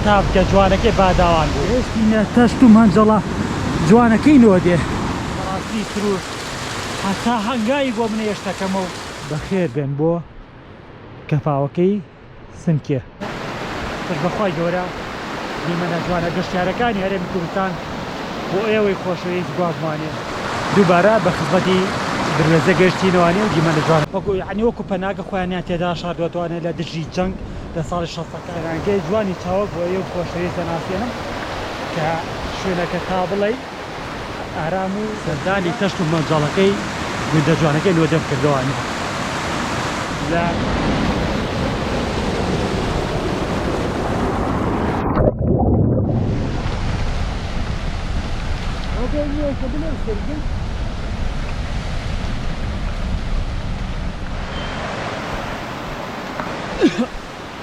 تابکە جوانەکەی باداوان بوو هێشتینە تەشت و مەنجەڵە جوانەکەی نۆدێ ڕاستی تروش هەتا هەنگایی بۆ منە هێشتەکەمە و بەخێر بێن بۆ کەفاوەکەی سنکێ پش بەخوای گەورە دیمەنە جوانە گەشتیارەکانی هەرێمی کوردستان بۆ ئێوەی خۆشەویست گواژمانێ دووبارە بە خزمەتی دروێزە گەشتینەوانی و دیمەنە جوان وەکو یعنی وەکو پەناگە خۆیانیان تێدا شاردوەتوانێت لە دژی جەنگ لە ساڵی 60ەکان ڕانگەی جوانی چاوەک بۆ ئێوە خۆشەویستە ناسێنم کە شوێنەکە تا بڵێ ئارام و سەردانی تەشت و مەنجاڵەکەی گوندە جوانەکەی لۆدەم کردوانی لە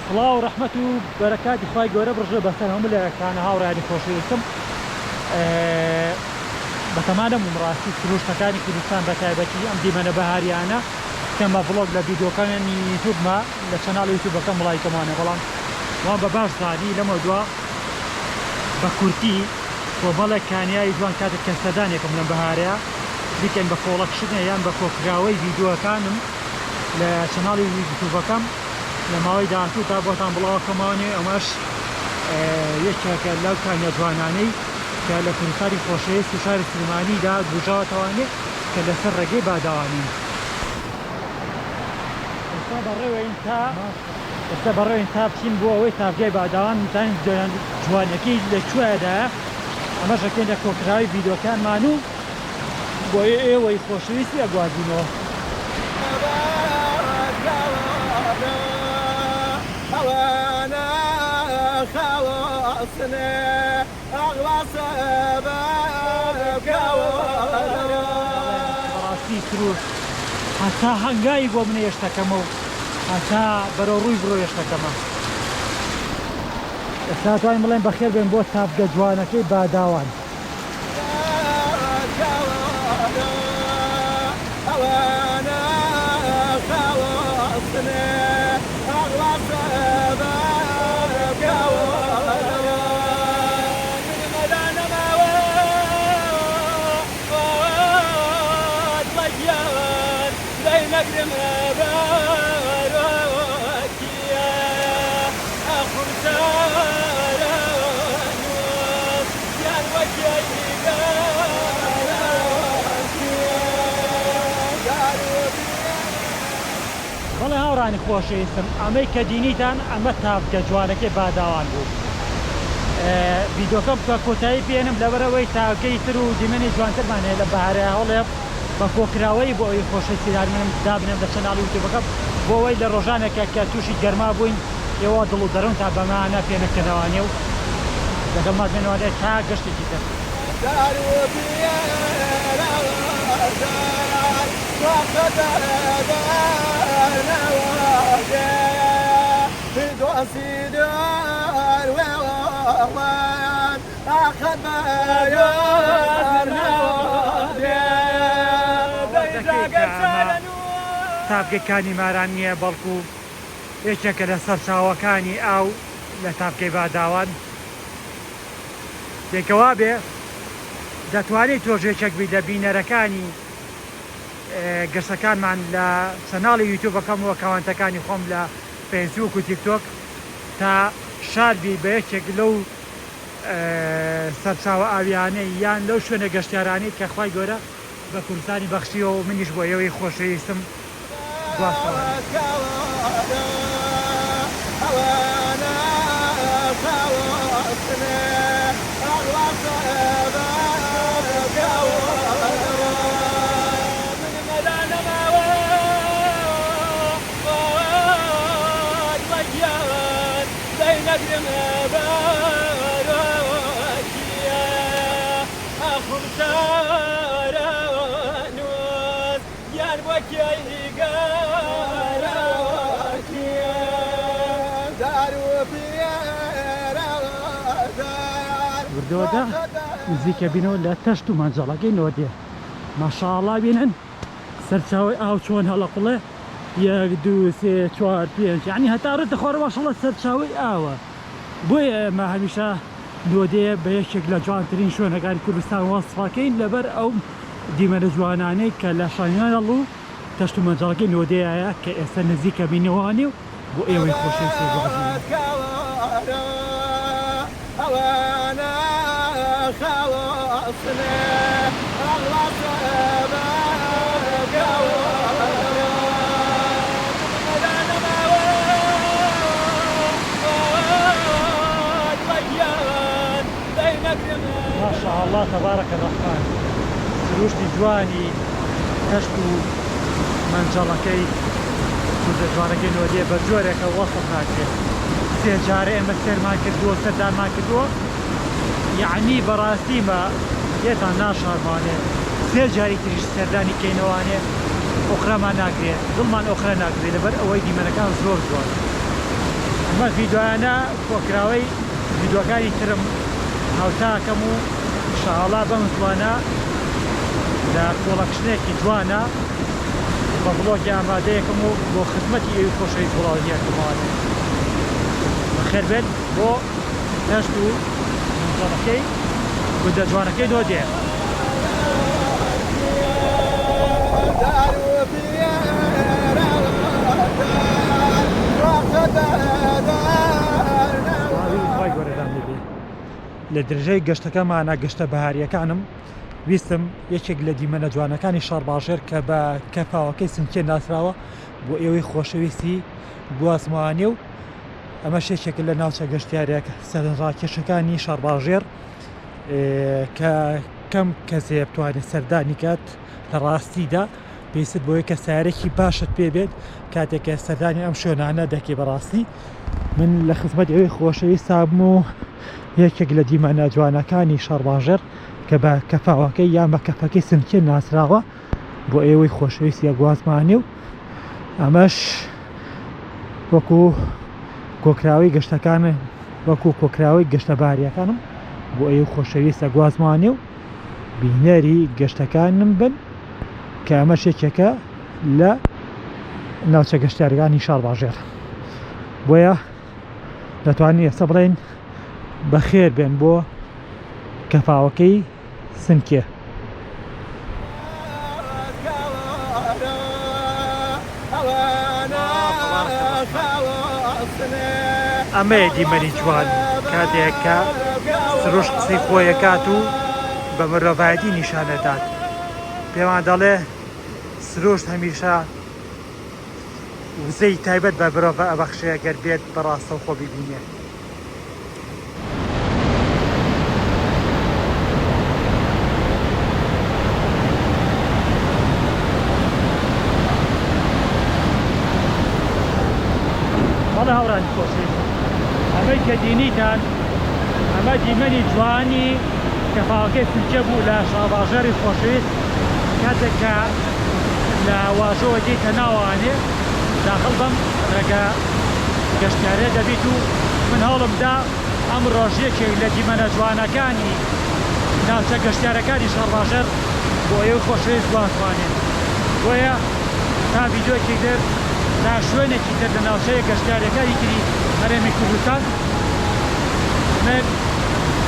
سڵاو و ڕەحمەت و بەرەکاتی خوای گەورە بڕژە بەسەر هەموو لایەکانە هاوڕانی خۆشەویستم بەتەمانە ڕاستی سروشتەکانی کوردستان بە تایبەتی ئەم دیمەنە بەهاریانە کەمە ڤڵۆگ لە ڤیدیۆکانی یوتیوبمە لە چەناڵی یوتیوبەکەم وڵایەکەمانە بەڵام وان بە باش زانی لەمە دووە بە کورتی کۆمەڵێک کانیایی جوان کاتێک کە سەردانێکم لەم بەهارەیە بیکەین بە کۆڵەکشنە یان بە کۆکراوەی ڤیدیۆەکانم لە چەناڵی یوتیوبەکەم لە ماوەی داهاتوودا بۆتان بڵاوەکەمانێ ئەمەش یەکێکە لەو کانیە جوانانەی کە لە کوردستانی خۆشەویست و شاری سلمانیدا دوژاوەتەوانێت کە لەسەر ڕێگەی باداوانین ئێستا بەڕێوین تا بچین بۆ ئەوەی تابگەی باداوان متان جوانەکەی لەکوێدایە ئەمەش ئەکەین لە کۆکراوی ڤیدیۆکانمان و بۆ ئێوەی خۆشەویستی ئەگوازینەوە ڕاستی تروش هەتا هەنگایی بۆ منە هێشتەکەمە و هەتا بەرەو ڕووی بڕۆ هێشتەکەمە ئێستا توانین بڵێن بەخێر بێن بۆ تابگە جوانەکەی باداوان بەڵێ هاوڕانی خۆشەویستم ئەمەی کە دینیتان ئەمە تابگە جوانەکەی باداوان بوو ڤیدیۆکەم بکە کۆتایی پێێنم لەبەرەوەی تاگەی تر و دیمەنی جوانترمان هەیە لە بەهارە هەوڵێ بە کۆکراوەی بۆ ئەوی خۆشەویستی دابنێم لە چەناڵی یوتیوبەکەم بۆ ئەوەی لە ڕۆژانێکە کە تووشی گەرما بووین ئێوە دڵ و دەڕون تا بەمانە پێنەکردنەوانێ و لەگەڵمان بێنەوانێت تا گەشتێکی تر تابگەکانی ماران نییە بەڵکو یەکێکە لە سەرچاوەکانی ئاو لە تابگەی باداوان پێکەوا بێ دەتوانێت تۆژێکێک بی لە بینەرەکانی گەشتەکانمان لە چەناڵی یوتیوبەکەم و ئەکاونتەکانی خۆم لە فەیسبووک و تیکتۆک تا شاردی بە یەکێک لەو سەرچاوە ئاویانەی یان لەو شوێنە گەشتیارانەی کە خوای گەورە بە کوردستانی بەخشیەوە و منیش بۆ ئێوەی خۆشەویستم گواستەوە بردەوەدا نزیکە بینەوە لە تەشت و مەنجەڵەکەی نۆدێ ماشاءڵڵا بینن سەرچاوی ئاو چۆن هەڵەقڵێ 1 2 3 4 5 یعنی هەتا ڕێتە خوارە ماشاءڵڵا سەرچاوی ئاوە بۆیە ئێمە هەمیشە نۆدەیە بە یەکێک لە جوانترین شوێنەکانی کوردستان وەسفەکەین لەبەر ئەو دیمەنە جوانانەی کە لە شانیانەڵ و تەشت و مەنجەڵەکەی نۆدەیە کە ئێستا نزیکە بینەوانێ و بۆ ئێوەی خۆشەویستی ما شاء الله تبارك الرحمن سروشتی جوانی تەشت و مەنجەڵەکەی کوردە جوانەکەی نۆدیە بە جۆرێکە وەسف ناکرێت سێ جارە ئێمە سێرمان کردووە سەردانمان کردووە یعنی بەڕاستیمە لێتان ناشارمانێ سێ جاری تریش سەردانی کەینەوانێ ئۆخرامان ناکرێت دڵمان ئۆخرا ناکرێت لەبەر ئەوەی دیمەنەکان زۆر جوان ئەمە ڤیدۆیانە کۆکراوەی ڤیدۆکانی ترم هاوتاکەم و ئینشاءڵڵا بەم زوانە لە کۆڵەکشنێکی جوانە بە بڵۆگی ئامادەیەکەم و بۆ خزمەتی ئێوەی خۆشەویست وڵاتیەکەمەوانێ بەخێر بێت بۆ تەشت و مەنجەڵەکەی کوردە جوانەکەی نۆدیە لە درێژەی گەشتەکەمانە گەشتە بەهاریەکانم ویستم یەکێک لە دیمەنە جوانەکانی شارباژێر کە بە کەفاوەکەی سنکێ ناسراوە بۆ ئێوەی خۆشەویستی بوازموانێ و ئەمە شێکێک لە ناوچە گەشتیارێک سەرنجڕاکێشەکانی شارباژێر کە کەم کەسێ بتوانێت سەردانی کات لە ڕاستیدا پێویست بۆیە کە سیارێکی باشت پێ بێت کاتێکە سەردانی ئەم شوێنانە دەکەی بەڕاستی من لە خزمەت ئەوەی خۆشەویست بووم و یەکێک لە دیمەنە جوانەکانی شارباژێر کە بە کەفاوەکەی یان بە کەفەکەی سنکێ ناسراوە بۆ ئێوەی خۆشەویستی گوازمانێ و ئەمەش وەکو کۆکراوی گەشتەکانە وەکو کۆکراوی گەشتە بەهاریەکانم بۆ ئێوەی خۆشەویستە گوازمانێ و بینەری گەشتەکانم بن کە ئەمە شێکێکە لە ناوچە گەشتیارەکانی شارباژێر بۆیە دەتوانین ئێستا بڵێن بەخێر بێن بۆ کەفاوەکەی سنکێ ئەمەیە دیمەنی جوان کاتێک کە سروش قسەی خۆیە کات و بە مرۆڤایەتی نیشانەدات پێوان دەڵێ سروشت هەمیشە وزەی تایبەت بە مرۆڤ ئەبەخشەیە گەر بێت بەڕاستە و خۆ ببینێ بەڵێ هاوڕانی خۆشەویست ئەمەی کە دینیتان ئەمە دیمەنی جوانی کەفاوەکەی سنکێ بوو لە شارباژێری خۆشەویست کاتێک کە لە واژۆوە دیتە ناوانێ داخڵ بەم ڕێگە گەشتیارێ دەبیت و من هەوڵمدا ئەم ڕۆژیەکێک لە دیمەنە جوانەکانی ناوچە گەشتیارەکانی شارباژێر بۆ ئێوەی خۆشەویست بوازمانێن بۆیە تا ڤیدۆیەکی تر تا شوێنێکی تر لە ناوچەیە گەشتیارەکانی تری هەرێمی کوردستان من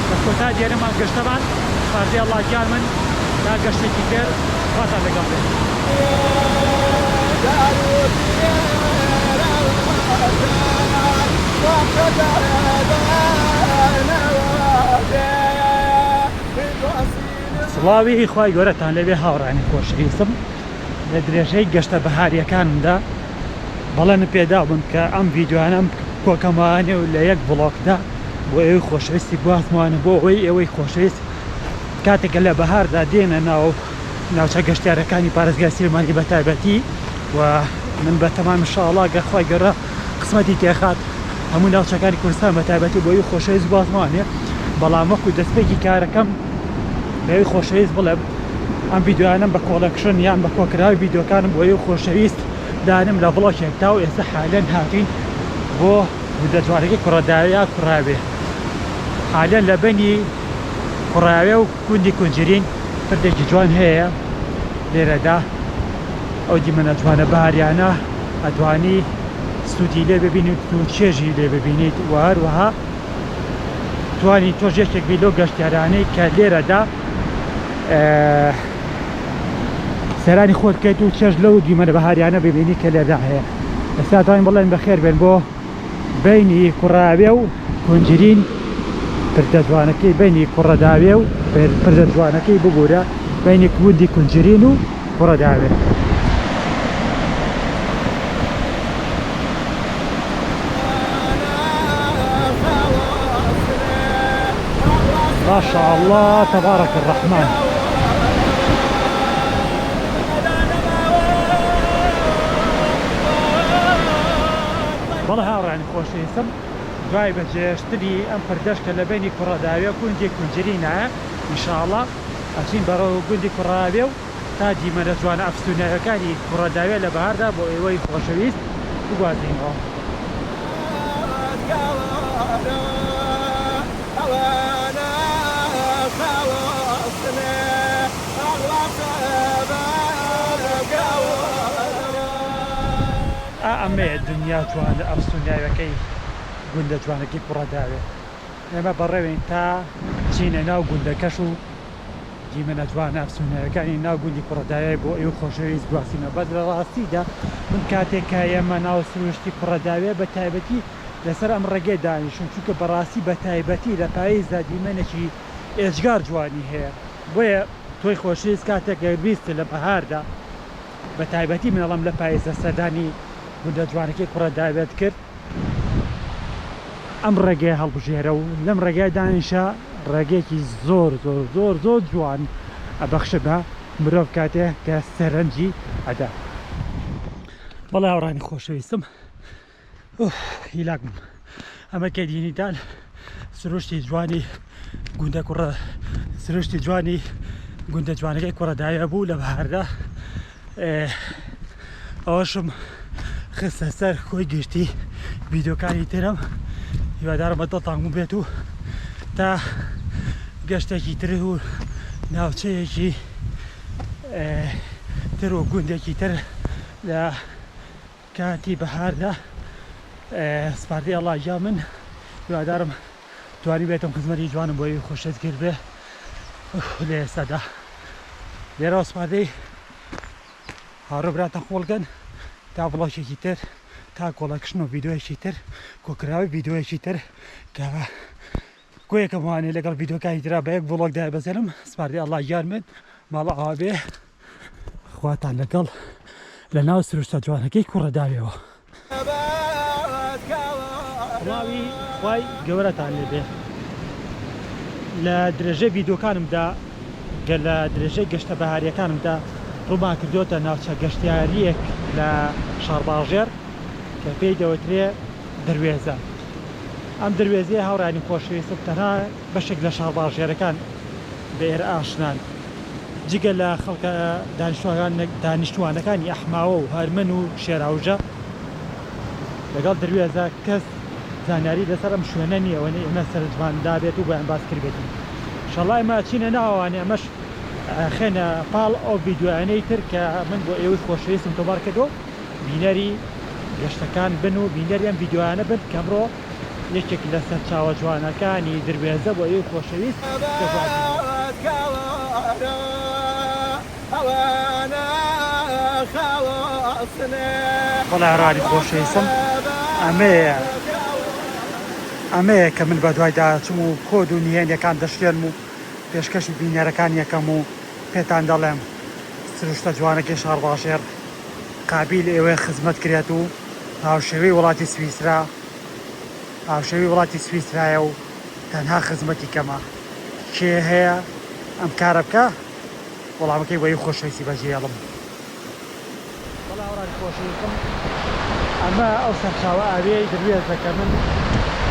بە کۆتا دیێرەمان گەشتەمان فەرزی ئەڵڵا گیان من تا گەشتێکی تر خواتان لەگەڵ بێت سڵاوی خوای گەورەتان لەبێ هاوڕانی خۆشەویستم لە درێژەی گەشتە بەهاریەکانمدا بەڵێن پێدا بووم کە ئەم ڤیدیۆیانە کۆکەمانێ و لە یەک بڵۆکدا بۆ ئێوەی خۆشەویستی بوازمانە بۆ ئەوەی ئێوەی خۆشەویست کاتێکە لە بەهاردا دێنە ناوچە گەشتیارەکانی پارێزگای سلێمانی بە تایبەتی و من بە تەمام ئینشاءڵڵا گە خوای گەورە قسمەتی تێخات هەموو ناوچەکانی کوردستان بە تایبەتی بۆ ئێوەی خۆشەویست بوازمانێ بەڵام وەکو دەستپێکی کارەکەم بەوەی خۆشەویست بڵێم ئەم ڤیدیۆیانم بە کۆڵەکشن یان بە کۆکراوی ڤیدیۆکانم بۆ ئێوەی خۆشەویست دانم لە بڵۆکێکدا و ئێستا حالەن هاتین بۆ دەجوانەکەی کوڕەداویا کوڕاوێ حالەن لە بەنی کوڕاوێ و کوندی کونجرین پردێکی جوان هەیە لێرەدا ئەو دیمەنە جوانە بەهاریانە ئەتوانی سوودی لێ ببینیت و چێژی لێ ببینیت و هەروەها توانی تۆژێکێک بی لەو گەشتیارانەی کە لێرەدا سەرانی خۆت بکەیت و چێژ لەو دیمەنە بەهاریانە ببینی کە لێردا هەیە. ئێستا توانین بڵێن بەخێر بێن بۆ بینی کوڕاوێ و کونجرین پردە جوانەکەی بینی کوڕەداوێ و پردە جوانەکەی ببوورە بینی گوندی کونجرین و کوڕەداوێ. ما شاء الله تبارك الرحمن. والله هاوڕانی خۆشەویستم دوای بەجێشتنی ئەم پردەشتە لە بینی کوڕەداوێ گوندی کونجرینایە ئینشاءڵڵا ئەچین بەڕەوە گوندی کوڕاوێ و تا دیمەنە جوانە ئەفسونەکانی کوڕەداوێ لە بەهاردا بۆ ئێوەی خۆشەویست بگوازینەوە. ئەمەیە دنیا جوانە ئەفسوناوەکەی گوندە جوانەکەی کوڕەداوێ. ئێمە بەڕێوین تا چینە ناو گوندەکەش و دیمەنە جوانە ئەفسوناوەکانی ناو گوندی کوڕەداوێ بۆ ئێوە خۆشەویست گواسینە. بەس لە ڕاستیدا من کاتێکە ئێمە ناو سروشتی کوڕەداوێ بە تایبەتی لەسەر ئەم ڕێگەی دانیشتم چونکە بەڕاستی بە تایبەتی لە پاییزدا دیمەنێکی ئێجگار جوانی هەیە. بۆیە تۆی خۆشەویست کاتێک ویستە لە بەهاردا بە تایبەتی منەڵم لە پاییزە سەردانی گوندە جوانەکەی کوڕەداوێت کرد ئەم ڕێگەی هەڵبژێرە و لەم ڕێگای دانیشە ڕێگەیەکی زۆر زۆر زۆر زۆر جوان ئەبەخشە بە مرۆڤ کاتێک کە سەرنجی ئەدا. بەڵێ هاوڕانی خۆشەویستم هیلاکم ئەمە کە دینیدان سروشتی جوانی گوندە سروشتی جوانی گوندە جوانەکەی کوڕەداوێ بوو لە بەهاردا. ئەوەشم خستە سەر خۆی گشتی ڤیدیۆکانی ترم هیوادارم بە دڵتان بێت و تا گەشتێکی تر و ناوچەیەکی تر و گوندێکی تر لە کاتی بەهاردا سپاردەی ئەڵڵا من هیوادارم توانی بێتم خزمەتی جوانم بۆی خۆشەویست کرد بێ لە ئێستادا. لێرەوە سپاردەی هاوڕێ براتان خۆڵگەن تا بڵۆشێکی تر تا کۆڵەکشن و ڤیدیۆیەکی تر کۆکراوی ڤیدیۆیەکی تر کە گوێیەکەم وانێ لەگەڵ ڤیدیۆکانی ترا بە یەک ڤڵۆگدا بەزێنم. سپاردەی ئەڵڵا یارمێت ماڵە ئاوا بێ خواتان لەگەڵ لە ناو سروشتە جوانەکەی کوڕەداوێەوە. ڕاوی خوای گەورەتان لێبێ. لە درێژەی ڤیدیۆکانمدا گە لە درێژەی گەشتە بەهاریەکانمدا ڕوومان کردوتە ناوچە گەشتیاریەک لە شارباژێر کە پێی دەوترێ دروێزە. ئەم دروێزەیە هاوڕانی خۆشەویستم تەنها بەشێک لە شارباژێرەکان بە ئێرە ئاشنان جگە لە خەڵکە دانیشتوانەکانی ئەحماوە و هەرمەن و شێراوژە لەگەڵ دروێزە کەس زانیاری لەسەر ئەم شوێنە نیە ئەوەنەی ئێمە سەرنجماندا بێت و بۆیان باس کردبێتین. ئینشەڵڵا ئێمە چینە ناوانێ ئەمەش خێنە پاڵ ئەو ڤیدیۆیانەی تر کە من بۆ ئێوەی خۆشەویستم تۆمار کردەوە بینەری گەشتەکان بن و بینەری ئەم ڤیدیۆیانە بن کە ئەمڕۆ یەکێک لە سەرچاوە جوانەکانی دروێزە بۆ ئێوەی خۆشەویست بەڵێ هاوڕانی خۆشەویستم ئەمەیە کە من بە دوای داچم و کۆد و نهێنیەکان دەشتێنم و پێشکەشی بینەرەکان یەکەم و پێتان دەڵێم سروشتە جوانەکەی شارباژێر قابیل ئێوەی خزمەت کرێت و هاوشێوەی وڵاتی سویسرا هاوشێوەی وڵاتی سویسرایە و تەنها خزمەتی کەمە کێ هەیە ئەم کارە بکە وەڵامەکەی بۆی خۆشەویستی بەجێڵم. بەڵێ هاوڕانی خۆشەویستم ئەمە ئەو سەرچاوە ئاوێی دروێزەکە من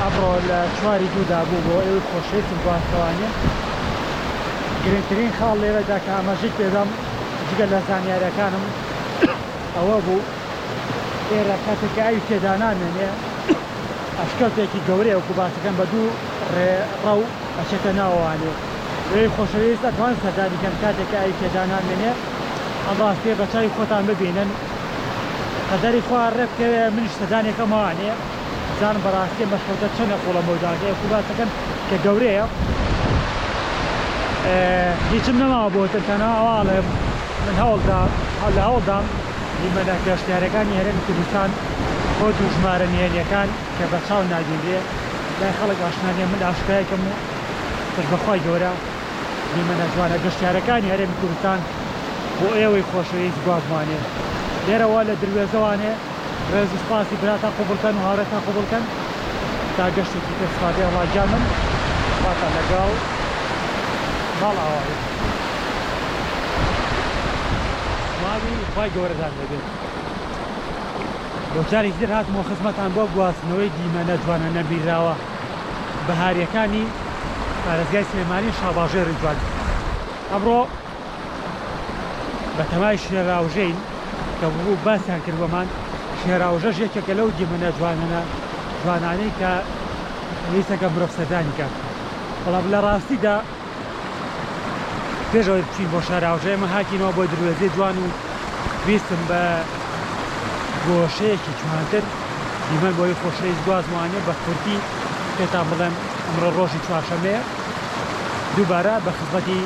ئەمڕۆ لە 4 دوودا بوو بۆ ئێوەی خۆشەویستم گواستەوانێ. گرنگترین خاڵ لێرەدا کە ئاماژەی پێدەم جگە لە زانیاریەکانم ئەوە بوو ئێرە کاتێککە ئاوی تێدا نامێنێ ئەشکەوتێکی گەورەیە وەکو باسەکەم بە دوو ڕێڕەو ئەچێتە ناوانێ. ئێوەی خۆشەویست ئەتوان سەردانیکەن کاتێککە ئاوی تێدا نامێنێ ئەم ڕاستیە بە چاوی خۆتان ببینن قەدەری خوا ڕێ بکەوێ منیش سەردانێکەم وانێ زانم بەڕاستی مەشکەوتە چەندە قوڵە مەوداگەیە وەکو باسەکەن کە گەورەیە هیچم نەماوە بۆتە تەنها ئەواڵێ من لە هەوڵدام دیمەنە گەشتیارەکانی هەرێمی کوردستان بۆ دوژمارە نهێنیەکان کە بە چاو ناگیرێ لای خەڵک ئاشنانیە من ئاشکایەکەم و پشت بەخوای گەورە دیمەنە جوانە گەشتیارەکانی هەرێمی کوردستان بۆ ئێوەی خۆشەویست گوازمانێ لێرەوە لە دروێزەوانێ ڕێز و سپاسی براتان قوبڵکەن و هاوڕێتان قوبڵکەن تا گەشتێکی تر سپاتێ وڵاتجان من خواتان لەگەڵ ماڵ ئاوایە ماوی خوای گەورەدان بێت بۆ جارێکی تر هاتمەوە خزمەتان بۆ گواستنەوەی دیمەنە جوانە نەبیراوە بەهاریەکانی پارێزگای سلێمانی شاباژێری جوان ئەمڕۆ بە تەمای شێراوژەین کە بوو باسیان کردوەمان شێراوژەش یەکێکە لەو دیمەنە جوانانەی کە ویستەکە مرۆڤ سەردانی کات بەڵام لە ڕاستیدا پێشەوەی بچین بۆ شێراوژە ئێمە هاتینەوە بۆ دروێزەی جوان و ویستم بە گۆشەیەکی جوانتر دیمەن بۆی خۆشەویست گوازمانێ بە کورتی پێتان بڵێم ئەمڕۆ ڕۆژی چوارشەمەیە دووبارە بە خزمەتی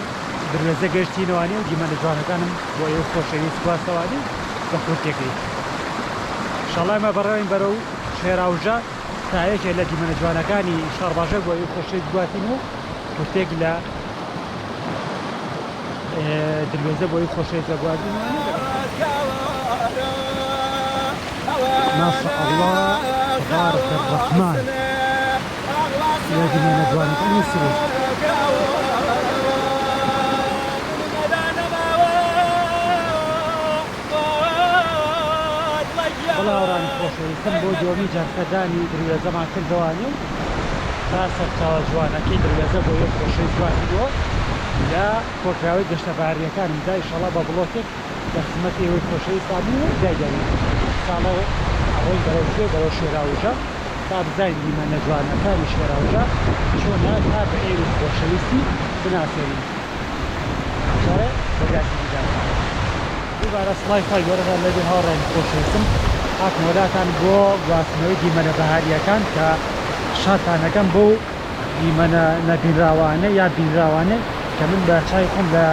دروێزە گەشتینەوانی و دیمەنە جوانەکانم بۆ ئێوە خۆشەویست گواستەوانی بە کورتێکی ئینشاڵڵا ئێمە بەڕێوین بەرەو شێراوژە تا یەکێ لە دیمەنە جوانەکانی شارباژە بۆ ئێوە خۆشەویست گواتین و کورتێک لە دروێزە بۆی خۆشەویستە گواتین ما شاء الله تبارك الرحمن يا دیمەنە جوانەکانی سروش بەڵاوڕانی خۆشەویستم بۆ دووەمی جار سەردانی دروێزەمان کردەوانی و تا سەرچاوە جوانەکەی دروێزە بۆ یەک خۆشەویست گواتیوە لە کۆکراوەی گەشتە بەهاریەکانمدا ئینشاڵڵا بە بڵۆکێک لە خزمەتی ئێوەی خۆشەویستانی و دایگەین ساڵە ئەوەی بەرەو شێراوژە تا بزانین دیمەنە جوانەکانی شێراوژە چۆنە تا بە ئێوەی خۆشەویستی بناسێنین ئینشاڵڵا بەداسی دیدار دووبارە سڵای خۆی گەورەدان لەبێ هاوڕێی خۆشەویستم هاتمەوەلاتان بۆ گواستنەوەی دیمەنە بەهاریەکان کە شاتانەکەم بۆ دیمەنە نەبینراوانە یا بینراوانە کە من بە چای خۆم لە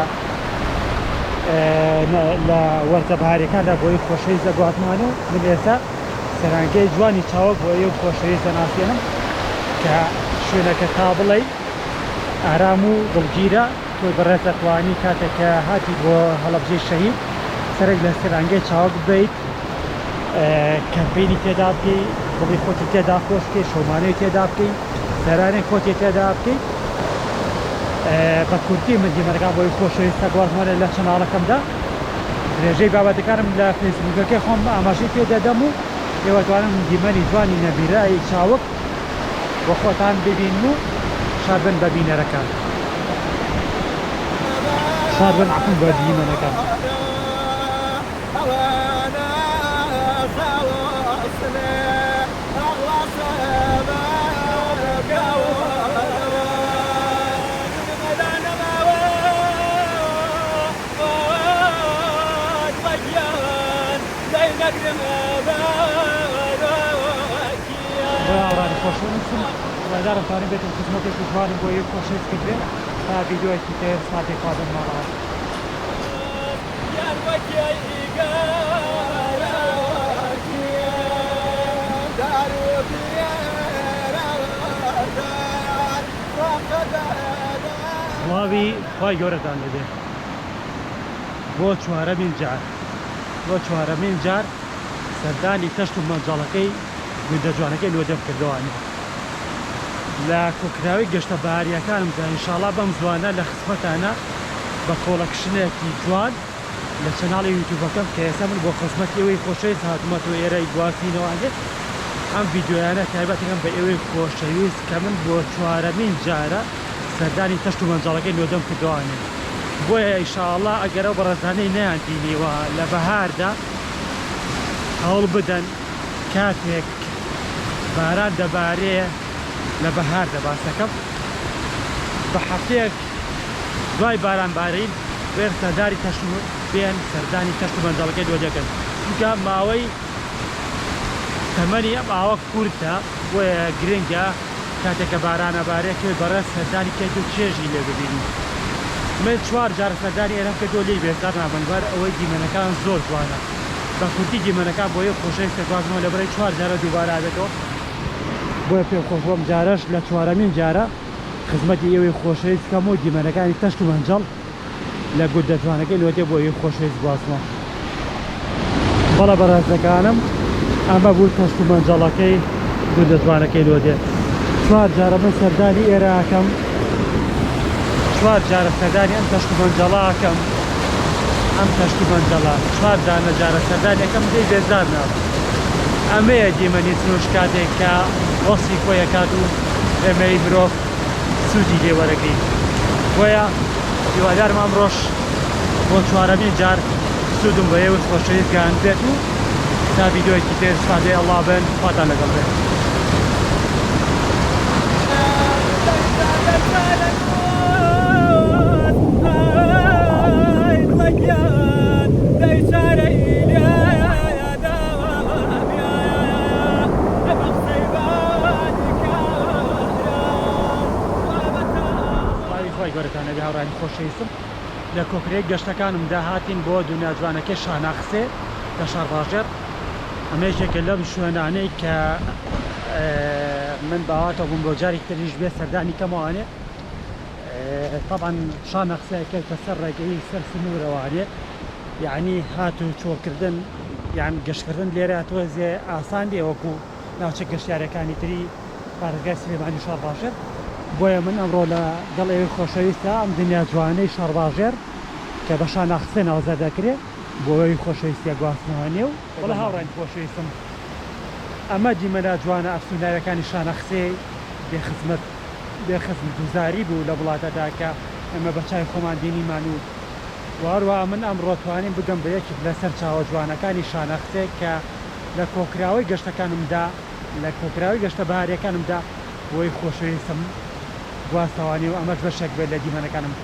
وەرزە بەهاریەکاندا بۆی خۆشەویستە گواتمانە و من ئێستا سەرانگەی جوانی چاوە بۆ ئێوە خۆشەویستە ناسێنم کە شوێنەکە تا بڵێ ئارام و دڵگیرە تۆی بەڕێزەتوانی کاتێککە هاتی بۆ هەڵەبجێی شەهید سەرێک لە سەرانگەی چاوە ببیت کەمپینی تێدا بکەی بڵێ خۆتی تێدا خۆشکەی شۆمانەی تێدا بکەی سەرانەی خۆتی تێدا بکەی بە کورتی من دیمەنەکان بۆی خۆشەویستە گوازمانە لە چەناڵەکەمدا درێژەی بابەتەکانم لە فەیسبووکەکەی خۆم ئاماژەی پێدەدەم و ئێوە توانم دیمەنی جوانی نەبیرایی چاوک بۆ خۆتان ببین و شاد بن بە بینەرەکان شاد بن عفو بە دیمەنەکان بەڵاوڕانی خۆشەویستم وەدارم توانین بێتم خزمەتێکی جوانم بۆ یەک خۆشەویست کردێ تا ڤیدیۆیەکی تر ساتێک خوادن ماڵەوە سڵاوی خوای گەورەتان لەبێ بۆ چوارەمین جار سەردانی تەشت و مەنجاڵەکەی گوندە جوانەکەی لۆدەم کردوانێ لە کۆکراوی گەشتە بەهاریەکانمدا ئینشاڵڵا بەم زوانە لە خزمەتانە بە کۆڵەکشنێکی جوان لە چەناڵی یوتیوبەکەم کە ئێستا من بۆ خزمەت ئێوەی خۆشەویست هاتوومەتەوە ئێرەی گواستینەوەوانێت ئەم ڤیدیۆیانە تایبەتەکەم بە ئێوەی خۆشەویست کە من بۆ چوارەمین جارە سەردانی تەشت و مەنجاڵەکەی لۆدەم کردوانێ بۆیە ئینشاڵڵا ئەگەرە بەڕێزانەی نەیانبینیوە لە بەهاردا هەوڵ بدەن کاتێک باران دەبارێ لە بەهاردا باسەکەم بە هەفتەیەک دوای باران بارین بێن سەردانی تەشت بێن سەردانی تەشت و مەنجاڵەکەی لۆ دەکەن چونکە ماوەی تەمەنی ئەم ئاوە کورتە بۆیە گرنگە کاتێککە بارانە بارێکی بەڕێز سەردانی کەیت و چێژی لێ ببینی من 4 جار سەردانی ئێرەم کردو لی بێزار نابنبەر ئەوەی دیمەنەکان زۆر جوانە بە کورتی دیمەنەکان بۆ یە خۆشەویستە گوازمەوە لە بەرەی 4 جارە دووبارە بێتەوە بۆیە پێم خۆشبۆم جارەش لە 4مین جارە خزمەتی ئێوەی خۆشەویست بکەم و دیمەنەکانی تەشت و مەنجەڵ لە گوردە جوانەکەی لۆتێ بۆ ئێوەی خۆشەویست گوازمەوە بەڵە بەڕێزەکانم ئەمە بوو تەشت و مەنجەڵەکەی گوردە جوانەکەی لۆتێ 4 جارە من سەردانی ئێرە ئەکەم 4 جارە سەردانی ئەم تەشت و مەنجەڵەکەم ئەم تەشت و مەنجەڵە 4 جارە جارە سەردانیەکەم دەی بێزار نابم ئەمەیە دیمەنی سنووش کاتێک کە وەسی خۆیەکات و ئێمەی مرۆڤ سوودی لێ وەرەگرین بۆیە هیوادارم ئەمڕۆژ بۆ 4مین جار سوودم بە ئێوە خۆشەویست گەیاندرێت و تا ڤیدیۆیەکی تر سپاسەی ئەڵڵا بن خواتان لەگەڵ بێت گەورەتانەبی هاوڕانی خۆشەویستم لە کۆکرەیەک گەشتەکانم داهاتین بۆ دنیا جوانەکەی شاناخسێ لە شارڕاژێر ئەمەیەکێکە لەم شوێنانەی کە من باواتە بووم بۆ جارێک تریش بێ سەردانی کەمەوانێ طبعا شاناخسەیەکەوتە سەر ڕێگەی سەر سنوورەوانێ یعنی هات و چۆکردن یان گەشتکردن لێرە تۆزێ ئاسان دێ وەکو ناوچە گەشتیارەکانی تری پارێزگای سلێمانی شارڕاژێر بۆیە من ئەمڕۆ لە گەڵ ئێوەی خۆشەویستە ئەم دنیا جوانەی شارڕاژێر کە بە شاناخسێ ناوزە دەکرێت بۆ ئەوەی خۆشەویستیە گواستنەوەنێ و وەڵا هاوڕانی خۆشەویستم ئەمە دیمەنە جوانە ئەفسووناریەکانی شاناخسێ بێخزم دوزاری بوو لە وڵاتەدا کە ئەمە بە چای خۆمان دینیمان و واروە من ئەمڕۆ توانیم بگەم بە یەکێک لەسەر چاوە جوانەکانی شاناخسێ کە لە کۆکراوەی گەشتەکانمدا لە کۆکراوەی گەشتە بەهاریەکانمدا بۆی خۆشەویستم گواستەوانی و ئەمەش بەشێک بێت لە دیمەنەکانم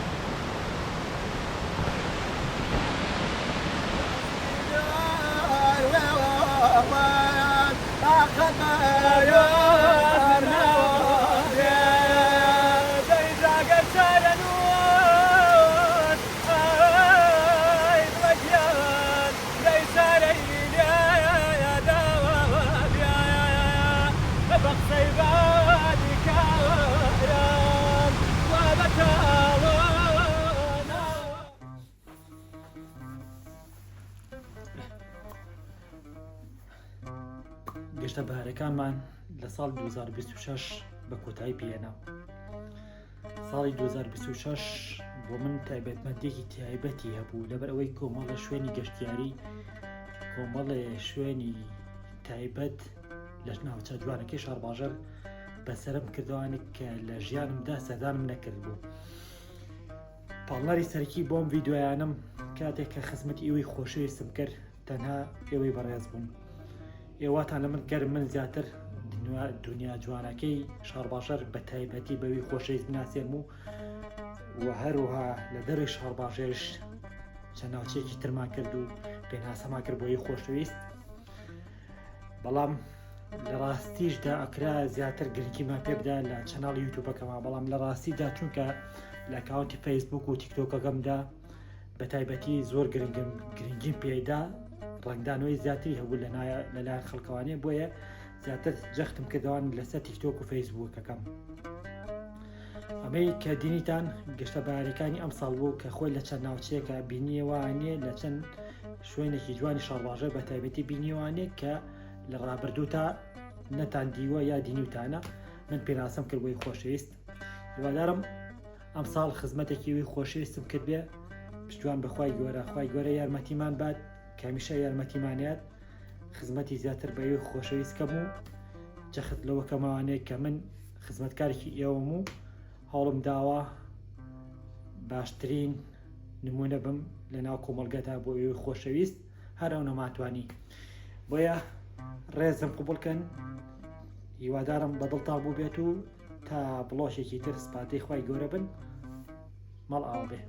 گەشتە بەهارەکانمان لە ساڵی 2026 بە کۆتایی پێێنا ساڵی 2026 بۆ من تایبەتمەندێکی تایبەتی هەبوو لەبەر ئەوەی کۆمەڵە شوێنی گەشتیاری کۆمەڵێ شوێنی تایبەت لە ناوچە جوانەکەی شارڕاژێر بەسەرم کردوانێک کە لە ژیانمدا سەردانم نەکرد بوو پاڵنەری سەرکی بۆم ڤیدیۆیانم کاتێک کە خزمەت ئێوەی خۆشەویستم کرد تەنها ئێوەی بەڕێز بوون ئێواتان لە من گەرم من زیاتر دنیا جوانەکەی شارڕاژێر بە تایبەتی بەوی خۆشەویست بناسێم و هەروەها لە دەروی شارڕاژێرش چەند ناوچەیەکی ترمان کرد و پێناسەمان کرد بۆی خۆشەویست بەڵام لە ڕاستیشدا ئەکرا زیاتر گرنگیمان پێ بدە لە چەناڵی یوتیوبەکەمان بەڵام لە ڕاستیدا چونکە لە ئەکاونتی فەیسبوک و تیکتۆکەکەمدا بە تایبەتی زۆر گرنگیم پێدا ڕنگدانەوەی زیاتری هەبوو لەلایەن خەڵکەوانێ بۆیە زیاتر جەختم کردوان لەسەر تیکتۆک و فەیسبوکەکەم ئەمەی کە دینیتان گەشتە بەهاریەکانی ئەم ساڵ بوو کە خۆی لە چەند ناوچەیەکە بینیەوانێ لە چەند شوێنێکی جوانی شارڕاژێر بە تایبەتی بینیوانێ کە لە ڕابردوو تا نەتاندیوە یا دینیوتانە من پێناسەم کرد بۆی خۆشەویست هیوادارم ئەم ساڵ خزمەتێکی وی خۆشەویستم کرد بێ پشتیوان بەخوای گەورە خوای گەورە یارمەتیمان بات کامیشە یارمەتیمانیات خزمەتی زیاتر بەوی خۆشەویستکەم و جەخت لەوە کەماوانەیە کە من خزمەتکارێکی ئێوەم و هەوڵم داوە باشترین نمونە بم لە ناو کۆمەڵگەدا بۆ ئێوەی خۆشەویست هەر ئەو نەماتوانی بۆیە ڕێزم قوبوڵکەن هیوادارم بەدڵتا بوو بێت و تا بڵۆشێکی تر سپاتەی خوای گەورە بن مەڵ ئاو بێ